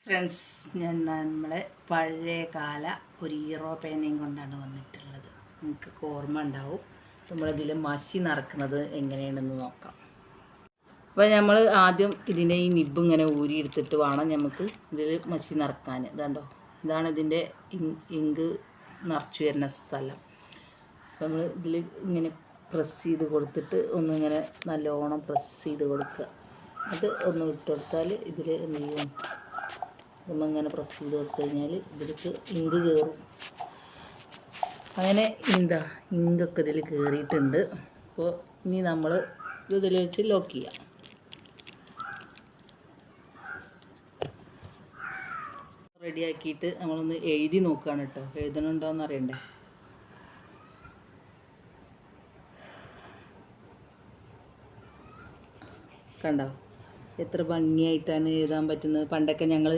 Friends, ഞാൻ നമ്മളെ പഴയ കാല ഒരു ഹീറോ പേനയും കൊണ്ടാണ് വന്നിട്ടുള്ളത്. നിങ്ങൾക്ക് ഓർമ്മ ഉണ്ടാവും നമ്മളിതിൽ മഷി നിറക്കുന്നത് എങ്ങനെയാണെന്ന് നോക്കാം. അപ്പോൾ നമ്മൾ ആദ്യം ഇതിൻ്റെ ഈ നിബ് ഇങ്ങനെ ഊരിയെടുത്തിട്ട് വേണം നമുക്ക് ഇതിൽ മഷി നിറക്കാൻ. ഇതുണ്ടോ, ഇതാണ് ഇതിൻ്റെ ഇങ്ക് നിറച്ച് വരുന്ന സ്ഥലം. അപ്പോൾ നമ്മൾ ഇതിൽ ഇങ്ങനെ പ്രസ് ചെയ്ത് കൊടുത്തിട്ട് ഒന്നിങ്ങനെ നല്ലോണം പ്രസ് ചെയ്ത് കൊടുക്കുക. അത് ഒന്ന് വിട്ട് കൊടുത്താൽ ഇതിൽ എന്ത് ചെയ്യും, നമ്മളിങ്ങനെ പ്രസ് ചെയ്ത് കൊടുത്തു കഴിഞ്ഞാൽ ഇതിലേക്ക് ഇങ്ക് കയറും. അങ്ങനെ ഇങ്കൊക്കെ ഇതിൽ കയറിയിട്ടുണ്ട്. അപ്പോൾ ഇനി നമ്മൾ ഇതിൽ വെച്ച് ലോക്ക് ചെയ്യാം. റെഡിയാക്കിയിട്ട് നമ്മളൊന്ന് എഴുതി നോക്കുകയാണ് കേട്ടോ. എഴുതണുണ്ടോയെന്ന് അറിയണ്ടേ. കണ്ടോ എത്ര ഭംഗിയായിട്ടാണ് എഴുതാൻ പറ്റുന്നത്. പണ്ടൊക്കെ ഞങ്ങൾ